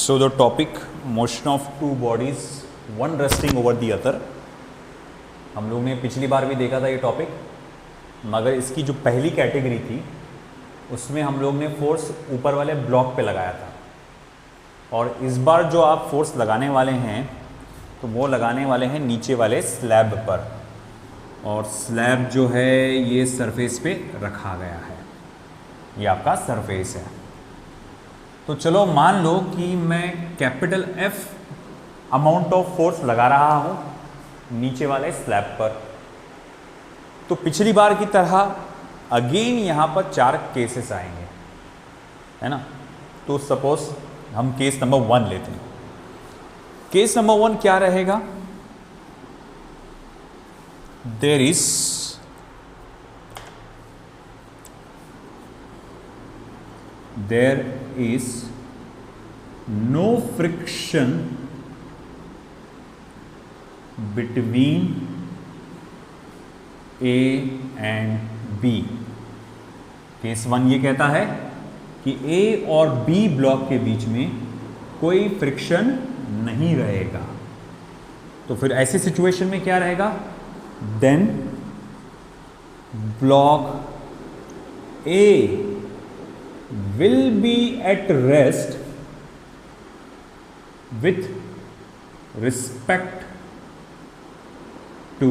So the topic motion of two bodies, one resting over the other. हम लोग ने पिछली बार भी देखा था ये टॉपिक, मगर इसकी जो पहली कैटेगरी थी उसमें हम लोग ने फोर्स ऊपर वाले ब्लॉक पे लगाया था, और इस बार जो आप फोर्स लगाने वाले हैं तो वो लगाने वाले हैं नीचे वाले स्लैब पर, और स्लैब जो है ये सरफेस पे रखा गया है, ये आपका सरफेस है। तो चलो मान लो कि मैं capital F amount of force लगा रहा हूँ नीचे वाले स्लैब पर। तो पिछली बार की तरह अगेन यहाँ पर 4 केसेस आएंगे, है ना। तो सपोज हम केस नंबर 1 लेते हैं। केस नंबर 1 क्या रहेगा? There is no friction between A and B। Case 1 ये कहता है कि A और B ब्लॉक के बीच में कोई फ्रिक्शन नहीं रहेगा। तो फिर ऐसी सिचुएशन में क्या रहेगा? Then block A will be at rest with respect to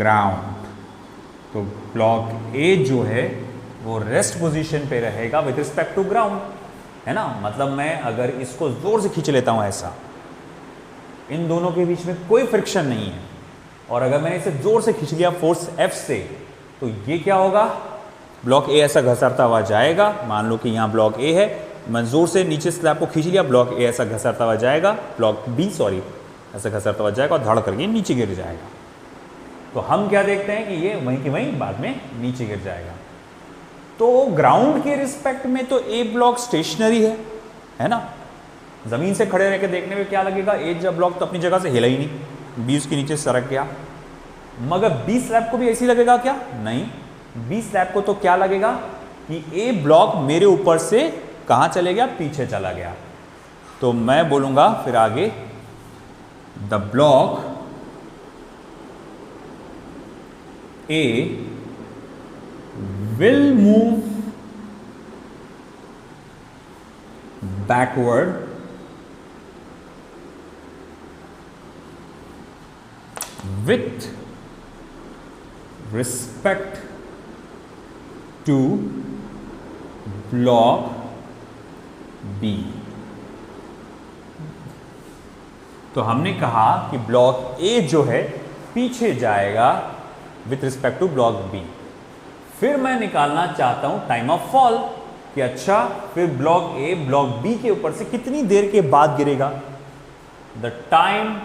ground। तो ब्लॉक A जो है वो रेस्ट पोजीशन पे रहेगा विथ रिस्पेक्ट टू ग्राउंड, है ना। मतलब मैं अगर इसको जोर से खींच लेता हूं ऐसा, इन दोनों के बीच में कोई फ्रिक्शन नहीं है, और अगर मैंने इसे जोर से खींच लिया फोर्स F से, तो ये क्या होगा? ब्लॉक ए ऐसा घसरता हुआ जाएगा। मान लो कि यहाँ ब्लॉक ए है, मैं जोर से नीचे स्लैब को खींच लिया, ब्लॉक ए ऐसा घसरता हुआ जाएगा, ब्लॉक बी ऐसा घसरता हुआ जाएगा और धड़ करके नीचे गिर जाएगा। तो हम क्या देखते हैं कि ये वहीं की वहीं बाद में नीचे गिर जाएगा। तो ग्राउंड के रिस्पेक्ट में तो ए ब्लॉक स्टेशनरी है ना। जमीन से खड़े रह के देखने में क्या लगेगा? ए जब ब्लॉक तो अपनी जगह से हिला ही नहीं, बी उसके नीचे सरक गया। मगर बी स्लैब को भी ऐसी लगेगा क्या? नहीं, बी स्लैब को तो क्या लगेगा कि ए ब्लॉक मेरे ऊपर से कहां चले गया? पीछे चला गया। तो मैं बोलूंगा फिर आगे, the block A will move backward with respect to block B. तो हमने कहा कि ब्लॉक ए जो है पीछे जाएगा with respect to block B. फिर मैं निकालना चाहता हूं टाइम ऑफ फॉल, कि अच्छा फिर ब्लॉक ए ब्लॉक बी के ऊपर से कितनी देर के बाद गिरेगा। The time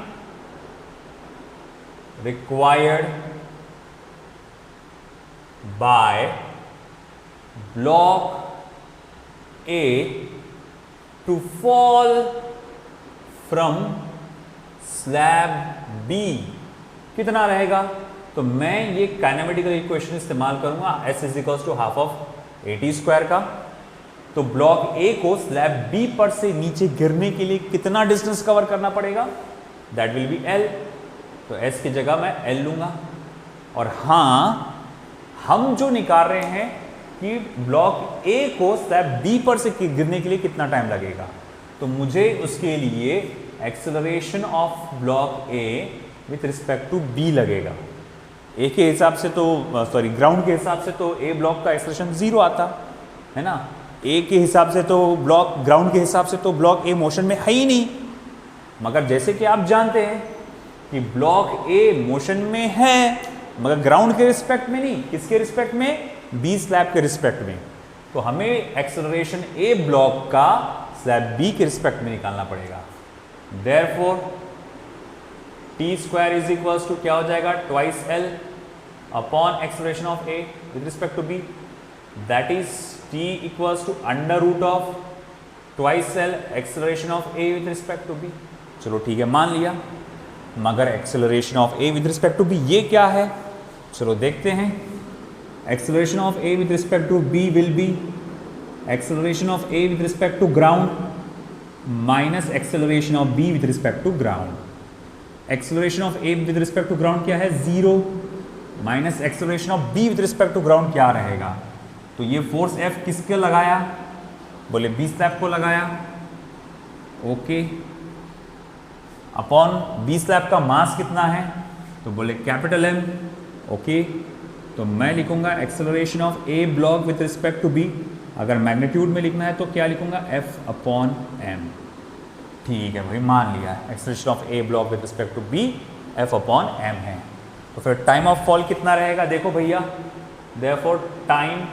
required by block A to fall from slab B कितना रहेगा? तो मैं ये काइनेमेटिकल इक्वेशन इस्तेमाल करूंगा, S is equals to half of AT square का। तो ब्लॉक A को स्लैब B पर से नीचे गिरने के लिए कितना डिस्टेंस कवर करना पड़ेगा? That will be L। तो S की जगह मैं L लूंगा। और हाँ, हम जो निकाल रहे हैं कि ब्लॉक ए को स्लैब बी पर से गिरने के लिए कितना टाइम लगेगा, तो मुझे उसके लिए acceleration of block A with respect to B लगेगा। ए के हिसाब से तो ग्राउंड के हिसाब से तो ए ब्लॉक का एक्सेलरेशन 0 आता है ना। ए के हिसाब से तो ब्लॉक ग्राउंड के हिसाब से तो ब्लॉक ए मोशन में है ही नहीं। मगर जैसे कि आप जानते हैं कि ब्लॉक ए मोशन में है, मगर ग्राउंड के रिस्पेक्ट में नहीं। किसके रिस्पेक्ट में? बी स्लैब के रिस्पेक्ट में। तो हमें एक्सेलरेशन ए ब्लॉक का स्लैब बी के रिस्पेक्ट में निकालना पड़ेगा। Therefore T square is equals to क्या हो जाएगा? Twice L upon acceleration of A with respect to B, that is T equals to under root of twice L acceleration of A with respect to B. चलो ठीक है, मान लिया। मगर acceleration of A with respect to B ये क्या है? चलो देखते हैं। Acceleration of A with respect to B will be acceleration of A with respect to ground minus acceleration of B with respect to ground. Acceleration of A with respect to ground क्या है 0 minus acceleration of B with respect to ground क्या रहेगा। तो ये force F किसके लगाया, बोले B slab को लगाया, ओके। अपॉन बी स्लैब का मास कितना है, तो बोले कैपिटल M, ओके। तो मैं लिखूंगा acceleration of A block with respect to B, अगर मैग्नीट्यूड में लिखना है तो क्या लिखूंगा F अपॉन M। ठीक है भाई, मान लिया acceleration of A block with respect to B F upon M है। तो फिर टाइम ऑफ फॉल कितना रहेगा, देखो भैया, देयरफॉर टाइम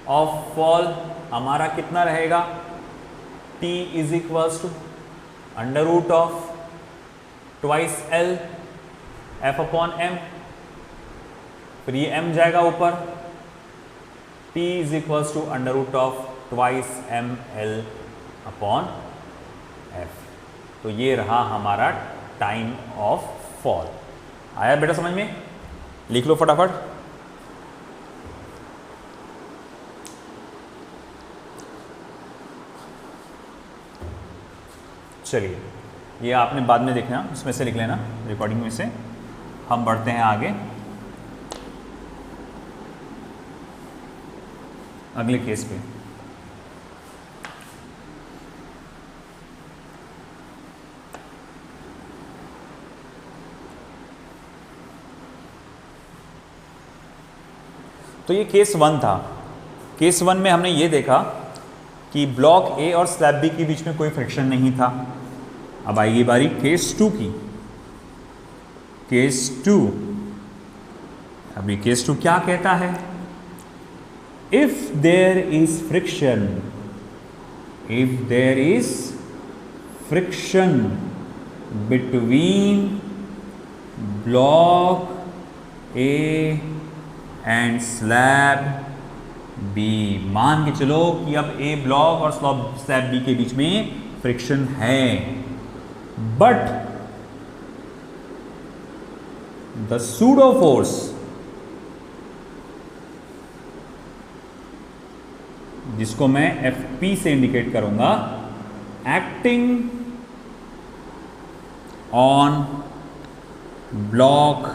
ऑफ फॉल हमारा कितना रहेगा, T is equals to under root of twice L F upon M, फिर ये M जाएगा ऊपर, T is equals to under root of twice M L upon F। तो ये रहा हमारा टाइम ऑफ फॉल। आया बेटा समझ में, लिख लो फटाफट। चलिए, ये आपने बाद में देखना, उसमें से लिख लेना, रिकॉर्डिंग में से। हम बढ़ते हैं आगे अगले केस पे। तो ये केस 1 था। केस 1 में हमने ये देखा कि ब्लॉक ए और स्लैब बी के बीच में कोई फ्रिक्शन नहीं था। अब आएगी बारी केस 2 की। केस 2, अभी केस 2 क्या कहता है, if there is friction, if there is friction between block A and slab B, मान के चलो कि अब ए ब्लॉक और स्लैब बी के बीच में फ्रिक्शन है, बट द सूडो फोर्स, जिसको मैं FP से इंडिकेट करूंगा, acting on block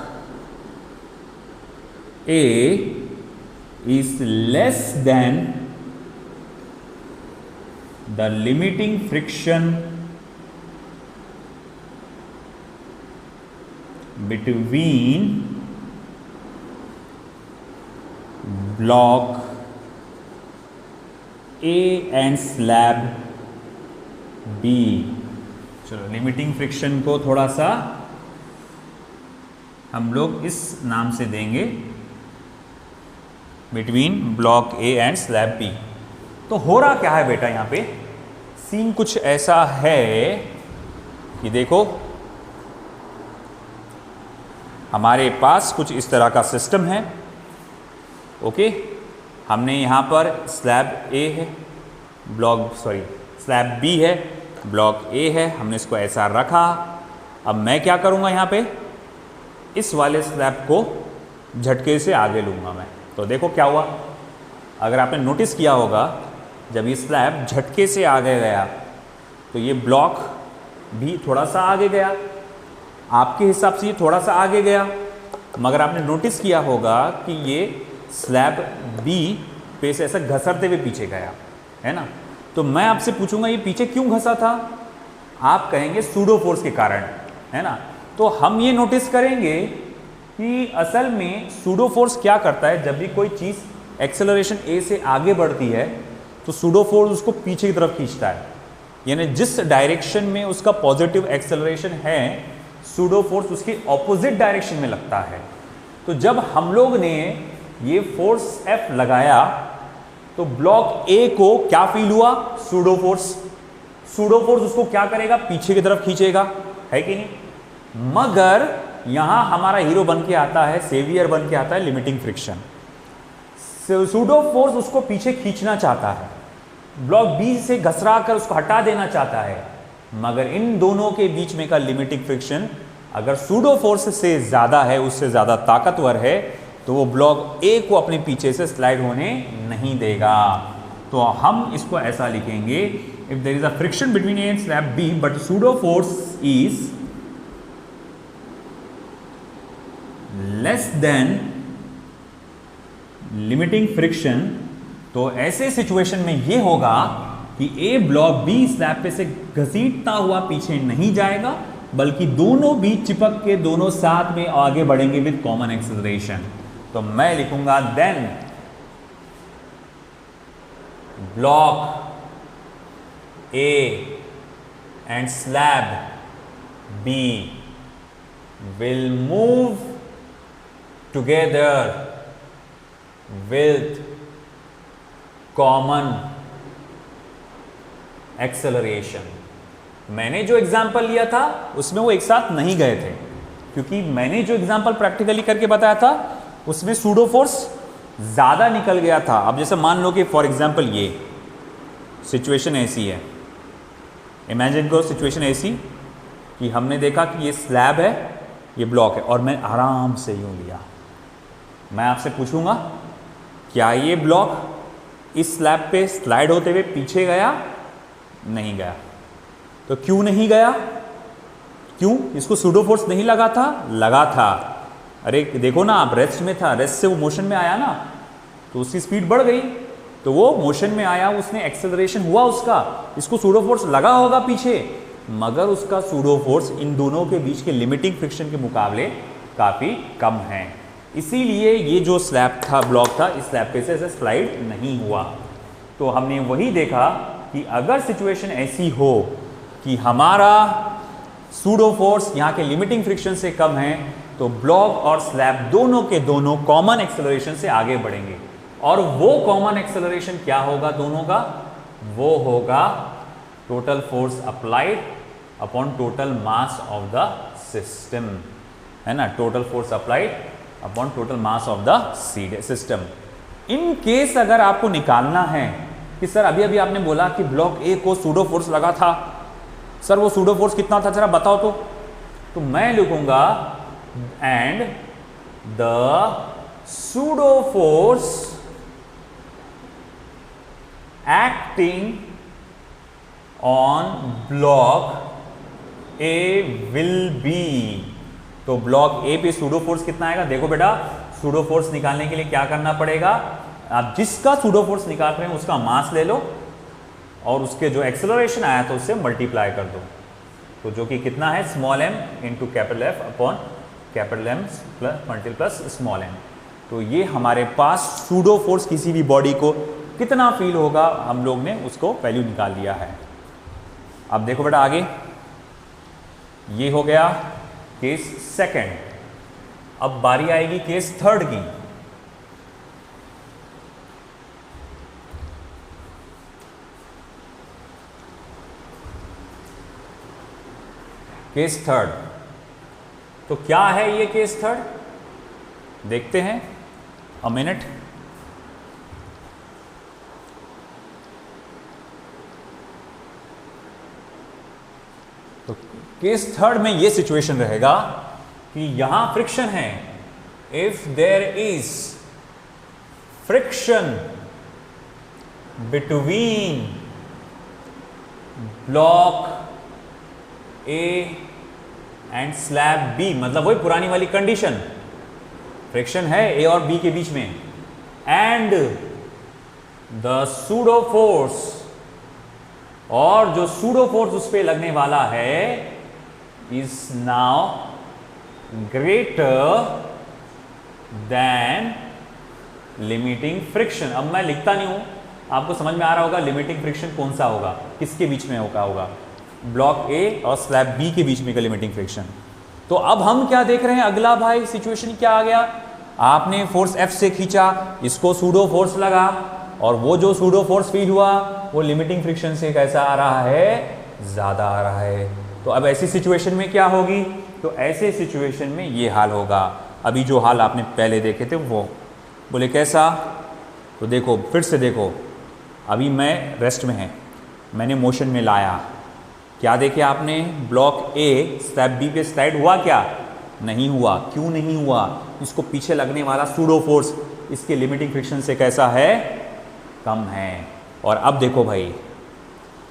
A is less than the limiting friction between block A and slab B। चलो, लिमिटिंग फ्रिक्शन को थोड़ा सा हम लोग इस नाम से देंगे, between block A and slab B. तो हो रहा क्या है बेटा, यहाँ पे सीन कुछ ऐसा है कि देखो, हमारे पास कुछ इस तरह का सिस्टम है, ओके। हमने यहाँ पर स्लैब ए है, स्लैब बी है, ब्लॉक ए है, हमने इसको ऐसा रखा। अब मैं क्या करूँगा, यहाँ पे इस वाले स्लैब को झटके से आगे लूँगा मैं। तो देखो क्या हुआ, अगर आपने नोटिस किया होगा, जब ये स्लैब झटके से आगे गया तो ये ब्लॉक भी थोड़ा सा आगे गया, आपके हिसाब से ये थोड़ा सा आगे गया, मगर आपने नोटिस किया होगा कि ये स्लैब बी पे से ऐसा घसरते हुए पीछे गया, है ना। तो मैं आपसे पूछूंगा ये पीछे क्यों घसा था, आप कहेंगे सूडो फोर्स के कारण, है ना। तो हम ये नोटिस करेंगे कि असल में सूडो फोर्स क्या करता है, जब भी कोई चीज़ एक्सेलरेशन ए से आगे बढ़ती है तो सूडो फोर्स उसको पीछे की तरफ खींचता है, यानी जिस डायरेक्शन में उसका पॉजिटिव एक्सेलरेशन है, सूडो फोर्स उसकी ऑपोजिट डायरेक्शन में लगता है। तो जब हम लोग ने ये फोर्स F लगाया तो ब्लॉक ए को क्या फील हुआ, सूडो फोर्स। सूडो फोर्स उसको क्या करेगा, पीछे की तरफ खींचेगा, है कि नहीं। मगर यहां हमारा हीरो बन के आता है, सेवियर बन के आता है लिमिटिंग फ्रिक्शन। सूडो फोर्स उसको पीछे खींचना चाहता है, ब्लॉक बी से घसरा कर उसको हटा देना चाहता है, मगर इन दोनों के बीच में का लिमिटिंग फ्रिक्शन अगर सूडो फोर्स से ज़्यादा है, उससे ज़्यादा ताकतवर है, तो वो ब्लॉक ए को अपने पीछे से स्लाइड होने नहीं देगा। तो हम इसको ऐसा लिखेंगे, if there is a friction between A and slab B but pseudo force is less than limiting friction, तो ऐसे सिचुएशन में ये होगा कि ए ब्लॉक बी स्लैब पे से घसीटता हुआ पीछे नहीं जाएगा, बल्कि दोनों भी चिपक के दोनों साथ में आगे बढ़ेंगे विद कॉमन एक्सेलरेशन। तो मैं लिखूंगा then block A and slab B will move together with common acceleration. मैंने जो एग्जाम्पल लिया था उसमें वो एक साथ नहीं गए थे, क्योंकि मैंने जो एग्जाम्पल प्रैक्टिकली करके बताया था उसमें सूडो फोर्स ज़्यादा निकल गया था। अब जैसे मान लो कि फॉर एग्जाम्पल ये सिचुएशन ऐसी है, इमेजिन करो सिचुएशन ऐसी कि हमने देखा कि ये स्लैब है, ये ब्लॉक है, और मैं आराम से यूँ लिया। मैं आपसे पूछूंगा क्या ये ब्लॉक इस स्लैब पे स्लाइड होते हुए पीछे गया? नहीं गया। तो क्यों नहीं गया? क्यों? इसको सूडो फोर्स नहीं लगा था? लगा था। अरे देखो ना, आप रेस्ट में था, रेस्ट से वो मोशन में आया ना, तो उसकी स्पीड बढ़ गई, तो वो मोशन में आया, उसने एक्सेलरेशन हुआ उसका, इसको सूडो फोर्स लगा होगा पीछे, मगर उसका सूडो फोर्स इन दोनों के बीच के लिमिटिंग फ्रिक्शन के मुकाबले काफ़ी कम है। इसीलिए ये जो स्लैब था, ब्लॉक था, इस स्लैब पे से स्लाइड नहीं हुआ। तो हमने वही देखा कि अगर सिचुएशन ऐसी हो कि हमारा सूडो फोर्स यहाँ के लिमिटिंग फ्रिक्शन से कम है, तो ब्लॉक और स्लैब दोनों के दोनों कॉमन एक्सेलरेशन से आगे बढ़ेंगे। और वो कॉमन एक्सेलरेशन क्या होगा दोनों का? वो होगा total force applied upon total mass of the system, है ना, total force applied upon total mass of the system. In case अगर आपको निकालना है कि सर अभी अभी आपने बोला कि ब्लॉक ए को सूडो फोर्स लगा था, सर वो सूडो फोर्स कितना था जरा बताओ तो मैं लिखूंगा and the pseudo force acting on block A will be. तो ब्लॉक ए पे सूडो फोर्स कितना आएगा? देखो बेटा, सूडो फोर्स निकालने के लिए क्या करना पड़ेगा? आप जिसका सूडो फोर्स निकाल रहे हैं उसका मास ले लो और उसके जो एक्सेलरेशन आया था उससे मल्टीप्लाई कर दो, तो जो कि कितना है? Small m into capital F upon capital M plus small m। तो ये हमारे पास सूडो फोर्स किसी भी बॉडी को कितना फील होगा, हम लोग ने उसको वैल्यू निकाल लिया है। अब देखो बेटा आगे, ये हो गया केस सेकंड। अब बारी आएगी केस थर्ड की। केस थर्ड, तो क्या है ये केस थर्ड? देखते हैं, अ मिनट। तो केस थर्ड में ये सिचुएशन रहेगा कि यहां फ्रिक्शन है। If there is friction between block A and slab B, मतलब वही पुरानी वाली कंडीशन, फ्रिक्शन है ए और बी के बीच में, एंड द सूडो फोर्स, और जो सूडो फोर्स उस पर लगने वाला है is now greater than limiting friction. अब मैं लिखता नहीं हूं, आपको समझ में आ रहा होगा लिमिटिंग फ्रिक्शन कौन सा होगा, किसके बीच में होगा? ब्लॉक ए और स्लैब बी के बीच में का लिमिटिंग फ्रिक्शन। तो अब हम क्या देख रहे हैं? अगला भाई सिचुएशन क्या आ गया? आपने फोर्स F से खींचा, इसको सूडो फोर्स लगा, और वो जो सूडो फोर्स फील हुआ वो लिमिटिंग फ्रिक्शन से कैसा आ रहा है? ज़्यादा आ रहा है। तो अब ऐसी सिचुएशन में क्या होगी? तो ऐसे सिचुएशन में ये हाल होगा। अभी जो हाल आपने पहले देखे थे वो बोले कैसा? तो देखो फिर से देखो, अभी मैं रेस्ट में है, मैंने मोशन में लाया, क्या देखे आपने? ब्लॉक ए स्लैब बी पे स्लाइड हुआ क्या? नहीं हुआ। क्यों नहीं हुआ? इसको पीछे लगने वाला सूडो फोर्स इसके लिमिटिंग फ्रिक्शन से कैसा है? कम है। और अब देखो भाई,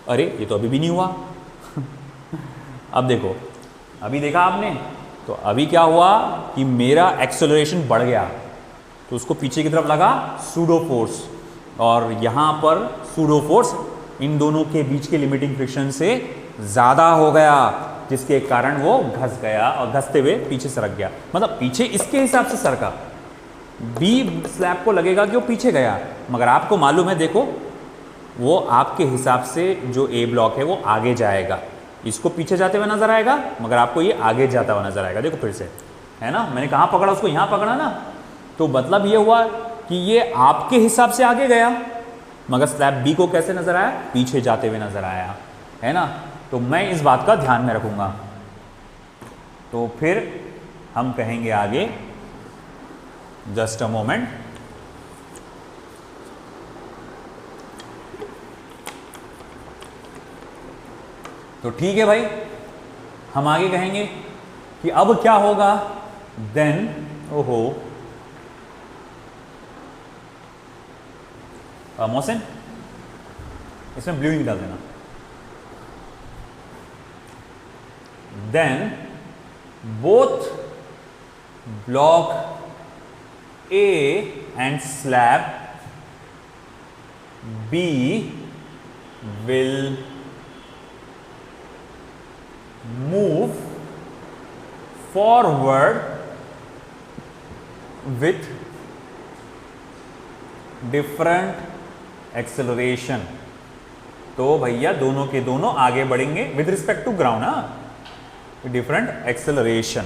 अरे ये तो अभी भी नहीं हुआ। अब देखो, अभी देखा आपने, तो अभी क्या हुआ कि मेरा एक्सेलरेशन बढ़ गया, तो उसको पीछे की तरफ लगा सूडो फोर्स, और यहाँ पर सूडो फोर्स इन दोनों के बीच के लिमिटिंग फ्रिक्शन से ज़्यादा हो गया, जिसके कारण वो घस गया और घसते हुए पीछे सरक गया। मतलब पीछे इसके हिसाब से सरका, बी स्लैब को लगेगा कि वो पीछे गया, मगर आपको मालूम है, देखो वो आपके हिसाब से जो ए ब्लॉक है वो आगे जाएगा, इसको पीछे जाते हुए नजर आएगा, मगर आपको ये आगे जाता हुआ नजर आएगा। देखो फिर से, है ना, मैंने कहाँ पकड़ा उसको, यहाँ पकड़ा ना, तो मतलब ये हुआ कि ये आपके हिसाब से आगे गया, मगर स्लैब बी को कैसे नजर आया, पीछे जाते हुए नजर आया, है ना। तो मैं इस बात का ध्यान में रखूंगा। तो फिर हम कहेंगे आगे, जस्ट अ मोमेंट, तो ठीक है भाई, हम आगे कहेंगे कि अब क्या होगा, देन, ओहो मोहसिन इसमें ब्लू इंक डाल देना। Then both block A and slab B will move forward with different acceleration। तो भैया दोनों के दोनों आगे बढ़ेंगे विद रिस्पेक्ट टू ग्राउंड, हाँ, डिफरेंट एक्सेलरेशन।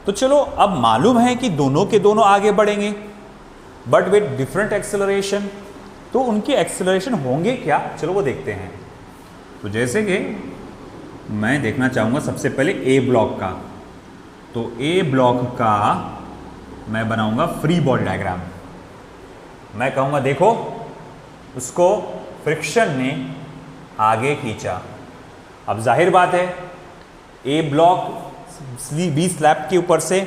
तो चलो अब मालूम है कि दोनों के दोनों आगे बढ़ेंगे बट विद डिफरेंट एक्सेलरेशन, तो उनके एक्सेलरेशन होंगे क्या, चलो वो देखते हैं। तो जैसे कि मैं देखना चाहूँगा सबसे पहले ए ब्लॉक का, तो ए ब्लॉक का मैं बनाऊंगा फ्री बॉडी डायग्राम। मैं कहूँगा देखो उसको फ्रिक्शन ने आगे खींचा। अब जाहिर बात है ए ब्लॉक बी स्लैब के ऊपर से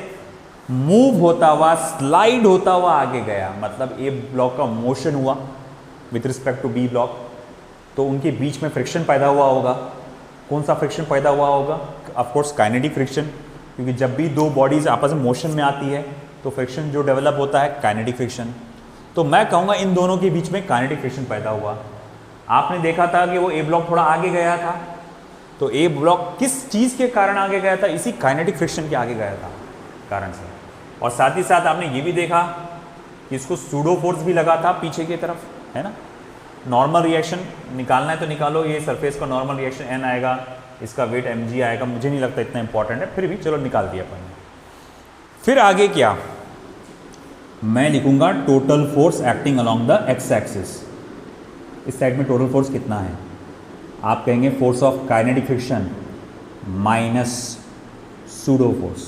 मूव होता हुआ, स्लाइड होता हुआ आगे गया, मतलब ए ब्लॉक का मोशन हुआ with respect to B block, तो उनके बीच में फ्रिक्शन पैदा हुआ होगा। कौन सा फ्रिक्शन पैदा हुआ होगा, ऑफ कोर्स काइनेटिक फ्रिक्शन, क्योंकि जब भी दो बॉडीज आपस में मोशन में आती है तो फ्रिक्शन जो डेवलप होता है काइनेटिक फ्रिक्शन। तो मैं कहूँगा इन दोनों के बीच में काइनेटिक फ्रिक्शन पैदा हुआ। आपने देखा था कि वो ए ब्लॉक थोड़ा आगे गया था, तो ए ब्लॉक किस चीज़ के कारण आगे गया था, इसी काइनेटिक फ्रिक्शन के आगे गया था कारण से। और साथ ही साथ आपने ये भी देखा कि इसको सूडो फोर्स भी लगा था पीछे की तरफ, है ना। नॉर्मल रिएक्शन निकालना है तो निकालो, ये सरफेस का नॉर्मल रिएक्शन एन आएगा, इसका वेट mg आएगा, मुझे नहीं लगता इतना इंपॉर्टेंट है, फिर भी चलो निकाल दिया अपन ने। फिर आगे क्या, मैं लिखूंगा total force acting along the x axis. इस साइड में टोटल फोर्स कितना है, आप कहेंगे force of kinetic friction minus pseudo force.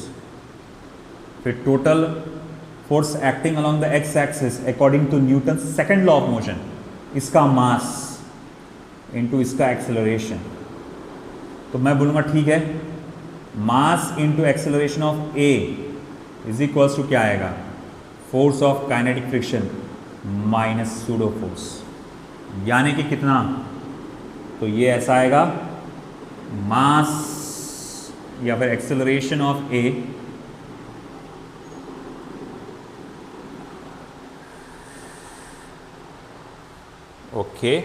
फिर total force acting along the x axis according to Newton second law of motion, इसका mass into इसका acceleration. तो मैं बोलूँगा ठीक है, mass into acceleration of A is equals to क्या आएगा, force of kinetic friction minus pseudo force, यानी कि कितना, तो ये ऐसा आएगा, मास या फिर एक्सेलरेशन ऑफ ए ओके,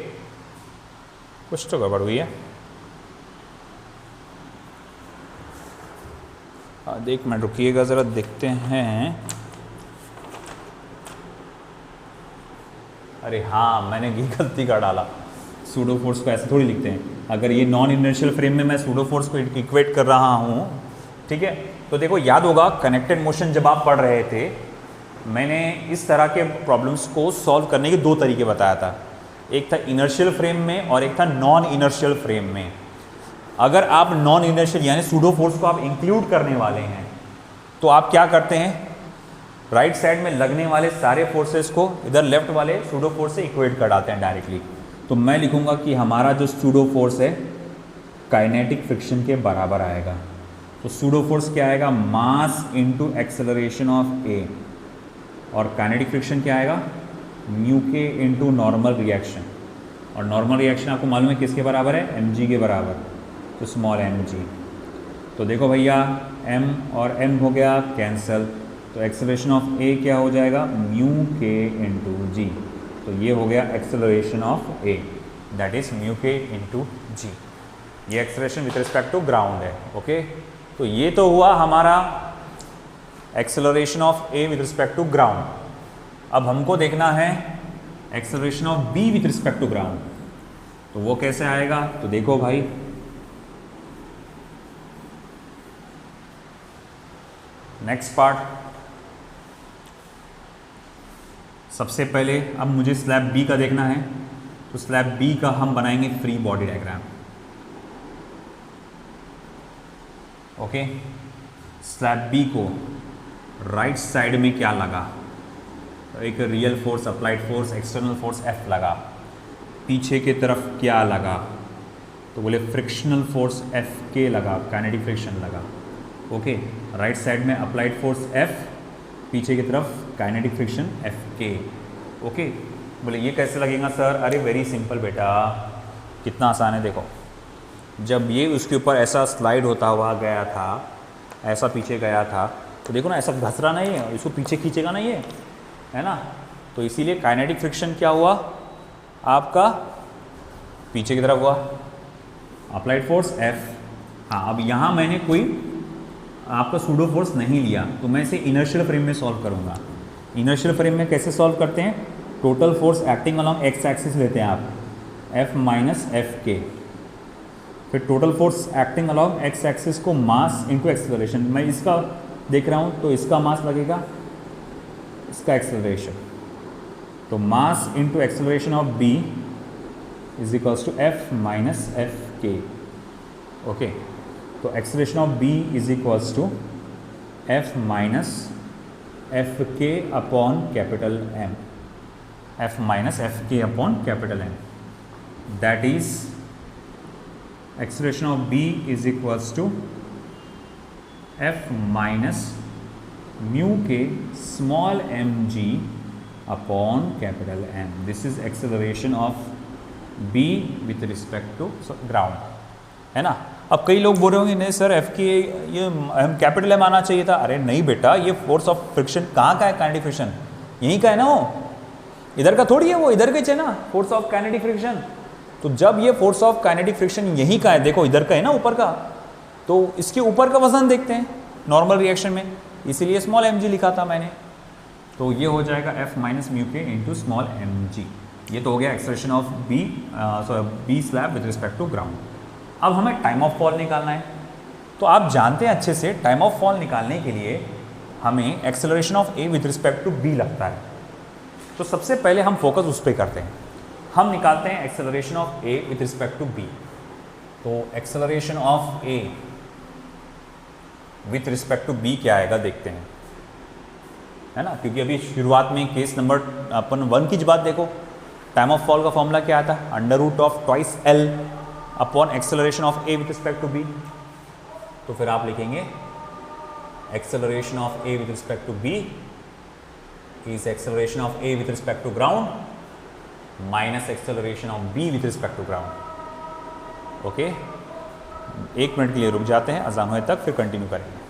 कुछ तो गड़बड़ हुई है, एक मिनट रुकिएगा ज़रा देखते हैं। अरे हाँ, मैंने ये गलती कर डाला, सूडो फोर्स को ऐसे थोड़ी लिखते हैं। अगर ये नॉन इनर्शियल फ्रेम में मैं सूडो फोर्स को इक्वेट कर रहा हूँ, ठीक है, तो देखो याद होगा कनेक्टेड मोशन जब आप पढ़ रहे थे, मैंने इस तरह के प्रॉब्लम्स को सॉल्व करने के दो तरीके बताया था, एक था इनर्शियल फ्रेम में और एक था नॉन इनर्शियल फ्रेम में। अगर आप नॉन इनर्शियल यानी सूडो फोर्स को आप इंक्लूड करने वाले हैं तो आप क्या करते हैं, राइट साइड में लगने वाले सारे फोर्सेस को इधर लेफ्ट वाले सूडो फोर्स से इक्वेट कर डालते हैं डायरेक्टली। तो मैं लिखूंगा कि हमारा जो सूडो फोर्स है काइनेटिक फ्रिक्शन के बराबर आएगा। तो सूडो फोर्स क्या आएगा, मास इनटू एक्सेलरेशन ऑफ ए, और काइनेटिक फ्रिक्शन क्या आएगा, म्यू के इंटू नॉर्मल रिएक्शन, और नॉर्मल रिएक्शन आपको मालूम है किसके बराबर है, mg के बराबर, तो स्मॉल mg। तो देखो भैया m और m हो गया कैंसल, तो एक्सेलरेशन ऑफ a क्या हो जाएगा, म्यू के इंटू जी। तो ये हो गया acceleration of a, that is mu के इंटू जी। ये acceleration with respect to ground है। ओके, तो ये तो हुआ हमारा acceleration of a with respect to ground. अब हमको देखना है acceleration of b with respect to ground, तो वो कैसे आएगा, तो देखो भाई नेक्स्ट पार्ट। सबसे पहले अब मुझे स्लैब बी का देखना है, तो स्लैब बी का हम बनाएंगे free body diagram. Okay, slab B को राइट साइड में क्या लगा, तो एक real force, applied force, external force F लगा। पीछे की तरफ क्या लगा, तो बोले फ्रिक्शनल फोर्स F लगा, काइनेटिक फ्रिक्शन लगा। ओके, राइट साइड में अप्लाइड फोर्स F, पीछे की तरफ काइनेटिक फ्रिक्शन F। ओके, बोले ये कैसे लगेगा सर, अरे वेरी सिंपल बेटा, कितना आसान है। देखो जब ये उसके ऊपर ऐसा स्लाइड होता हुआ गया था, ऐसा पीछे गया था, तो देखो ना ऐसा घस रहा नहीं है, इसको पीछे खींचेगा ना ये, है ना, तो इसीलिए काइनेटिक फ्रिक्शन क्या हुआ आपका, पीछे की तरफ हुआ, अप्लाइड फोर्स F। हाँ, अब यहाँ मैंने कोई आपका सूडो फोर्स नहीं लिया, तो मैं इसे इनर्शियल फ्रेम में सॉल्व करूँगा। इनर्शियल फ्रेम में कैसे सॉल्व करते हैं, total force acting along x axis लेते हैं आप, F माइनस F। फिर total force acting along x axis को मास इंटू एक्सेलरेशन, मैं इसका देख रहा हूँ तो इसका मास लगेगा, इसका एक्सेलरेशन, तो mass into acceleration of B is equals to F minus F। Okay, तो acceleration of B is equals to F minus F upon capital M, F minus F upon capital M, that is acceleration of B is equals to F minus mu k small mg upon capital M. This is acceleration of B with respect to ground, है ना। अब कई लोग बोल रहे होंगे नहीं sir F की ये हम कैपिटल M आना चाहिए था। अरे नहीं बेटा, ये फोर्स ऑफ फ्रिक्शन कहाँ का है, काइनेटिक फ्रिक्शन यहीं का है ना, वो इधर का थोड़ी है, वो इधर का है ना, फोर्स ऑफ काइनेटिक फ्रिक्शन। तो जब ये फोर्स ऑफ काइनेटिक फ्रिक्शन यहीं का है, देखो इधर का है ना, ऊपर का, तो इसके ऊपर का वजन देखते हैं नॉर्मल रिएक्शन में, इसीलिए स्मॉल mg लिखा था मैंने। तो ये हो जाएगा F माइनस म्यू के इंटू स्मॉल mg। ये तो हो गया acceleration of B slab with respect to ground. अब हमें टाइम ऑफ फॉल निकालना है, तो आप जानते हैं अच्छे से टाइम ऑफ फॉल निकालने के लिए हमें acceleration of A with respect to B लगता है। तो सबसे पहले हम फोकस उस पर करते हैं, हम निकालते हैं acceleration of A with respect to B। तो acceleration of A with respect to B क्या आएगा देखते हैं, है ना, क्योंकि अभी शुरुआत में केस नंबर अपन 1 की बात देखो, टाइम ऑफ फॉल का फॉर्मूला क्या आता है, under root of twice L upon acceleration of A with respect to B। तो फिर आप लिखेंगे acceleration of A with respect to B is acceleration of A with respect to ground minus acceleration of B with respect to ground. Okay, 1 minute के लिए रुक जाते हैं, अजान होने तक, फिर कंटिन्यू करेंगे।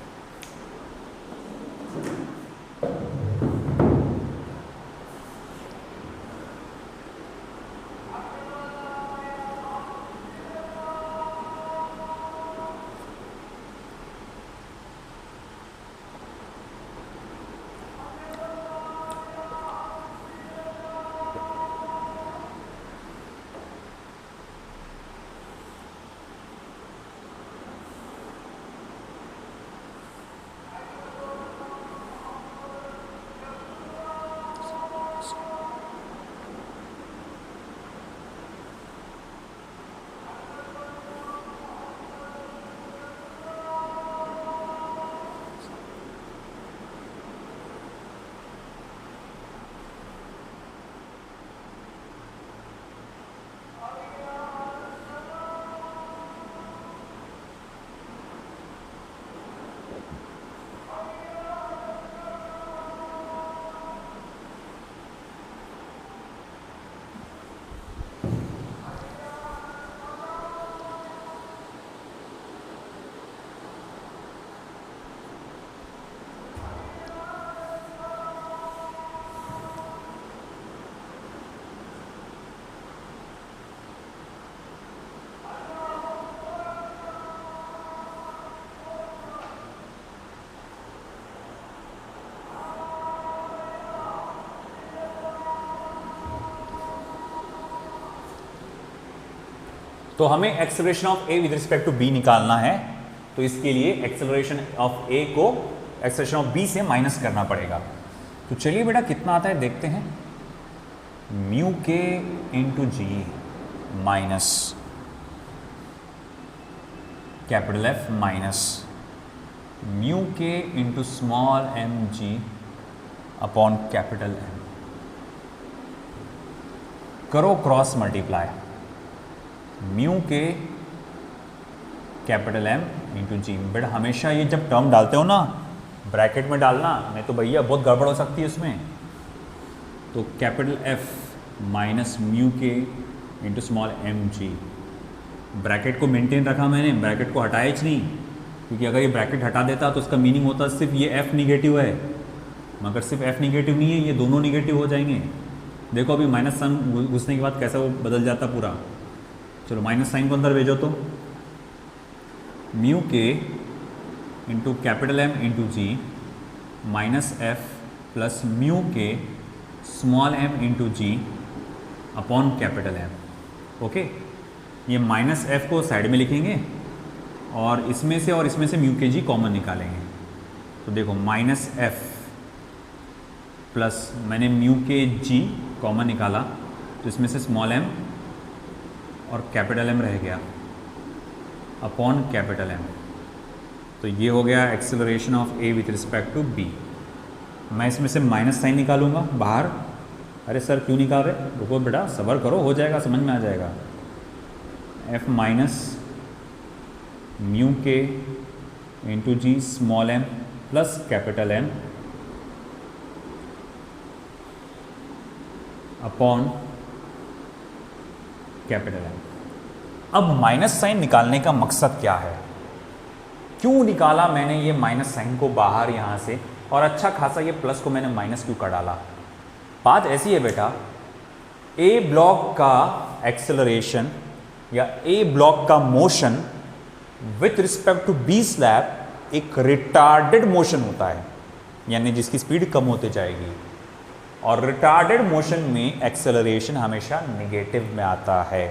तो हमें acceleration of A with respect to B निकालना है, तो इसके लिए एक्सेलरेशन ऑफ ए को एक्सेलरेशन ऑफ बी से माइनस करना पड़ेगा। तो चलिए बेटा कितना आता है देखते हैं। म्यू के into g minus capital F minus mu के into small M g upon capital M. करो cross multiply, mu k capital M into g. बेटा हमेशा ये जब टर्म डालते हो ना ब्रैकेट में डालना, नहीं तो भैया बहुत गड़बड़ हो सकती है उसमें। तो कैपिटल एफ माइनस म्यू के into small M G. Bracket को मेंटेन रखा मैंने, ब्रैकेट को हटाया ही नहीं, क्योंकि अगर ये ब्रैकेट हटा देता तो उसका मीनिंग होता सिर्फ ये एफ निगेटिव है, मगर सिर्फ एफ निगेटिव नहीं है, ये दोनों निगेटिव हो जाएंगे। देखो अभी माइनस साइन घुसने के बाद कैसा वो बदल जाता पूरा। चलो माइनस साइन को अंदर भेजो, तो म्यू के into capital M into g minus F plus mu के स्मॉल एम इंटू जी अपॉन कैपिटल एम। ओके, ये माइनस एफ को साइड में लिखेंगे और इसमें से म्यू के जी कॉमन निकालेंगे। तो देखो माइनस एफ प्लस मैंने म्यू के जी कॉमन निकाला, तो इसमें से स्मॉल एम और कैपिटल एम रह गया अपॉन कैपिटल एम। तो ये हो गया acceleration of A with respect to B. मैं इसमें से माइनस साइन निकालूंगा बाहर। अरे सर क्यों निकाल रहे, रुको बेटा सब्र करो, हो जाएगा, समझ में आ जाएगा। एफ माइनस म्यू के into g small m plus capital M upon capital M. अब माइनस साइन निकालने का मकसद क्या है, क्यों निकाला मैंने ये माइनस साइन को बाहर यहाँ से, और अच्छा खासा ये प्लस को मैंने माइनस क्यों कर डाला। बात ऐसी है बेटा, ए ब्लॉक का एक्सेलरेशन या ए ब्लॉक का motion with respect to B slab एक रिटार्डेड मोशन होता है, यानी जिसकी स्पीड कम होते जाएगी, और रिटार्डेड मोशन में एक्सेलरेशन हमेशा नेगेटिव में आता है।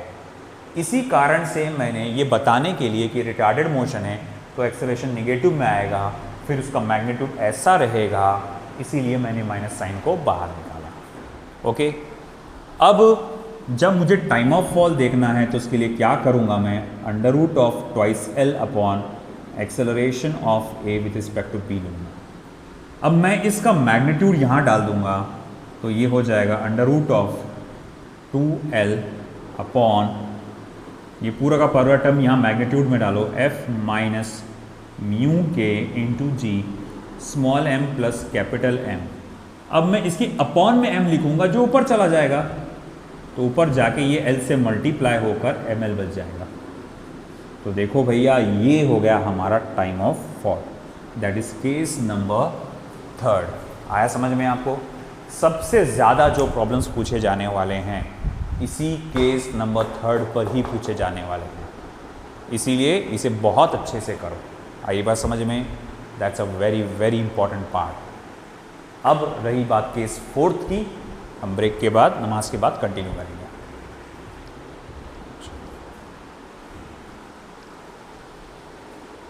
इसी कारण से मैंने ये बताने के लिए कि रिटार्डेड मोशन है तो एक्सेलरेशन नेगेटिव में आएगा, फिर उसका मैग्नीट्यूड ऐसा रहेगा, इसीलिए मैंने माइनस साइन को बाहर निकाला। ओके, अब जब मुझे टाइम ऑफ फॉल देखना है तो उसके लिए क्या करूँगा मैं, under root of twice L upon acceleration of A with respect to B लूँगा। अब मैं इसका मैग्नीट्यूड यहाँ डाल दूँगा, तो ये हो जाएगा under root of 2l upon, ये पूरा का पूरा टर्म यहाँ मैग्नीट्यूड में डालो, f माइनस म्यू के into g small m plus capital M। अब मैं इसकी अपॉन में m लिखूँगा जो ऊपर चला जाएगा, तो ऊपर जाके ये l से मल्टीप्लाई होकर ml बच जाएगा। तो देखो भैया ये हो गया हमारा time of fall, that is case number 3। आया समझ में आपको? सबसे ज़्यादा जो प्रॉब्लम्स पूछे जाने वाले हैं इसी केस नंबर 3 पर ही पूछे जाने वाले हैं, इसीलिए इसे बहुत अच्छे से करो। आई बात समझ में? That's a very very important part. अब रही बात केस 4 की, हम ब्रेक के बाद, नमाज के बाद कंटिन्यू करेंगे।